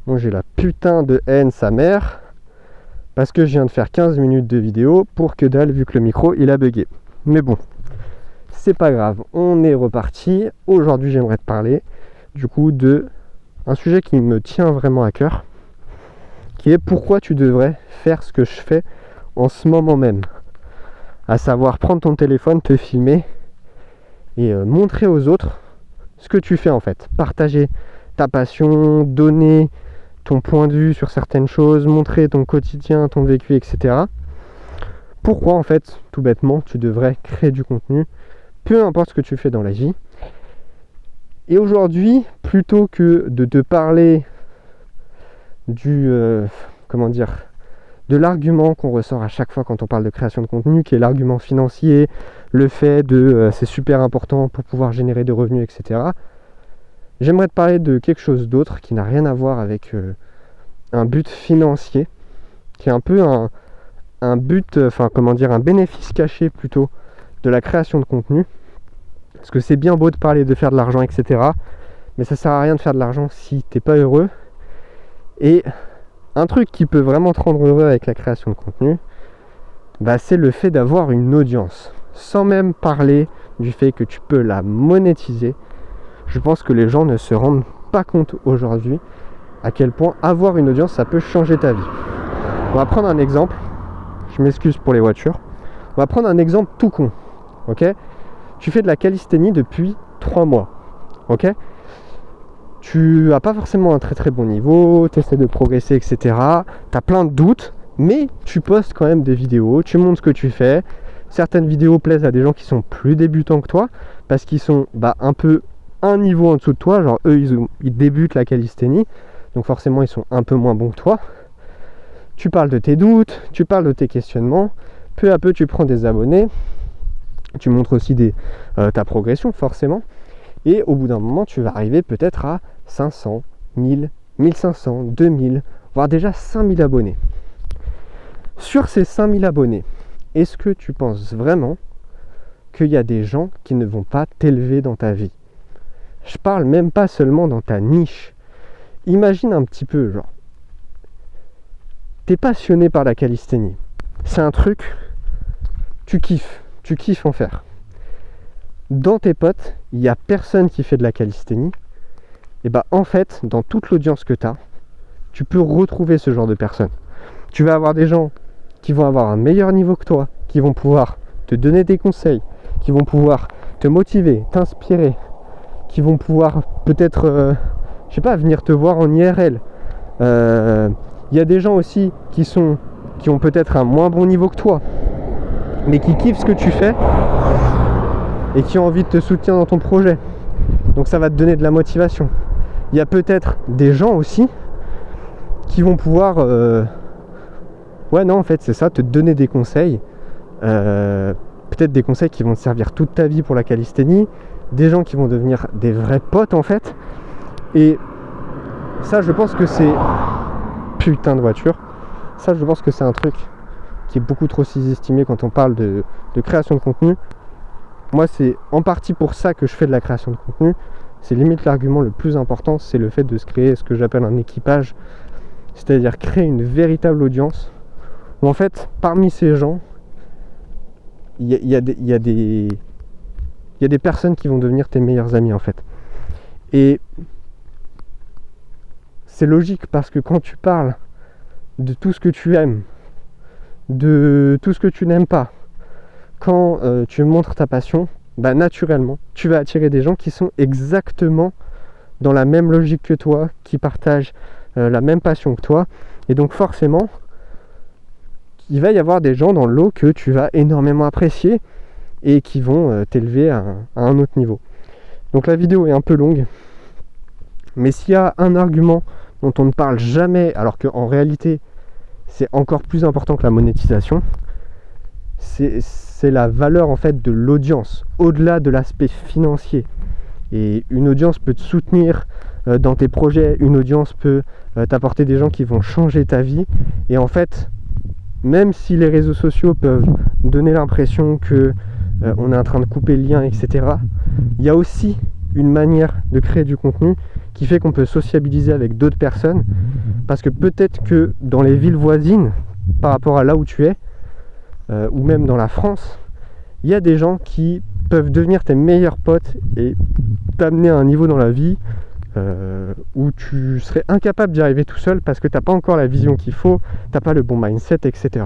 Moi j'ai la putain de haine sa mère parce que je viens de faire 15 minutes de vidéo pour que dalle vu que le micro il a bugué. Mais bon, c'est pas grave, on est reparti. Aujourd'hui j'aimerais te parler du coup de un sujet qui me tient vraiment à cœur, qui est pourquoi tu devrais faire ce que je fais en ce moment même, à savoir prendre ton téléphone, te filmer et montrer aux autres ce que tu fais en fait, partager ta passion, donner ton point de vue sur certaines choses, montrer ton quotidien, ton vécu, etc. Pourquoi en fait, tout bêtement, tu devrais créer du contenu, peu importe ce que tu fais dans la vie. Et aujourd'hui, plutôt que de te parler de l'argument qu'on ressort à chaque fois quand on parle de création de contenu, qui est l'argument financier, le fait de c'est super important pour pouvoir générer des revenus, etc. J'aimerais te parler de quelque chose d'autre qui n'a rien à voir avec un but financier, qui est un peu un bénéfice caché plutôt de la création de contenu. Parce que c'est bien beau de parler de faire de l'argent, etc. Mais ça sert à rien de faire de l'argent si t'es pas heureux. Et un truc qui peut vraiment te rendre heureux avec la création de contenu, c'est le fait d'avoir une audience. Sans même parler du fait que tu peux la monétiser. Je pense que les gens ne se rendent pas compte aujourd'hui à quel point avoir une audience, ça peut changer ta vie. On va prendre un exemple. Je m'excuse pour les voitures. On va prendre un exemple tout con. Ok ? Tu fais de la calisthénie depuis 3 mois. Ok ? Tu n'as pas forcément un très très bon niveau, tu essaies de progresser, etc. Tu as plein de doutes, mais tu postes quand même des vidéos, tu montres ce que tu fais. Certaines vidéos plaisent à des gens qui sont plus débutants que toi, parce qu'ils sont un peu un niveau en dessous de toi, genre eux ils débutent la calisthénie, donc forcément ils sont un peu moins bons que toi. Tu parles de tes doutes, tu parles de tes questionnements, peu à peu tu prends des abonnés, tu montres aussi ta progression forcément, et au bout d'un moment tu vas arriver peut-être à 500, 1000, 1500, 2000, voire déjà 5000 abonnés. Sur ces 5000 abonnés, est-ce que tu penses vraiment qu'il y a des gens qui ne vont pas t'élever dans ta vie ? Je parle même pas seulement dans ta niche. Imagine un petit peu, genre, t'es passionné par la calisthénie. C'est un truc, tu kiffes en faire. Dans tes potes, il n'y a personne qui fait de la calisthénie. Et en fait, dans toute l'audience que tu as, tu peux retrouver ce genre de personnes. Tu vas avoir des gens qui vont avoir un meilleur niveau que toi, qui vont pouvoir te donner des conseils, qui vont pouvoir te motiver, t'inspirer, qui vont pouvoir peut-être, venir te voir en IRL. Il y a des gens aussi qui ont peut-être un moins bon niveau que toi, mais qui kiffent ce que tu fais et qui ont envie de te soutenir dans ton projet. Donc ça va te donner de la motivation. Il y a peut-être des gens aussi qui vont pouvoir te donner des conseils, peut-être des conseils qui vont te servir toute ta vie pour la calisthénie, des gens qui vont devenir des vrais potes en fait. Et ça, je pense que c'est putain de voiture. Ça, je pense que c'est un truc qui est beaucoup trop sous-estimé quand on parle de création de contenu. Moi, c'est en partie pour ça que je fais de la création de contenu. C'est limite l'argument le plus important, c'est le fait de se créer ce que j'appelle un équipage, c'est-à-dire créer une véritable audience où en fait, parmi ces gens, il y a des personnes qui vont devenir tes meilleurs amis en fait. Et c'est logique parce que quand tu parles de tout ce que tu aimes, de tout ce que tu n'aimes pas, quand tu montres ta passion, naturellement, tu vas attirer des gens qui sont exactement dans la même logique que toi, qui partagent la même passion que toi. Et donc forcément, il va y avoir des gens dans le lot que tu vas énormément apprécier et qui vont t'élever à un autre niveau. Donc la vidéo est un peu longue, mais s'il y a un argument dont on ne parle jamais, alors qu'en réalité c'est encore plus important que la monétisation, c'est la valeur en fait de l'audience, au-delà de l'aspect financier. Et une audience peut te soutenir dans tes projets, une audience peut t'apporter des gens qui vont changer ta vie. Et en fait, même si les réseaux sociaux peuvent donner l'impression que on est en train de couper le lien, etc., il y a aussi une manière de créer du contenu qui fait qu'on peut sociabiliser avec d'autres personnes parce que peut-être que dans les villes voisines, par rapport à là où tu es, ou même dans la France, il y a des gens qui peuvent devenir tes meilleurs potes et t'amener à un niveau dans la vie où tu serais incapable d'y arriver tout seul parce que t'as pas encore la vision qu'il faut, t'as pas le bon mindset, etc.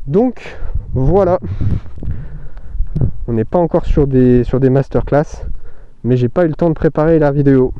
Donc voilà, on n'est pas encore sur des masterclass, mais j'ai pas eu le temps de préparer la vidéo.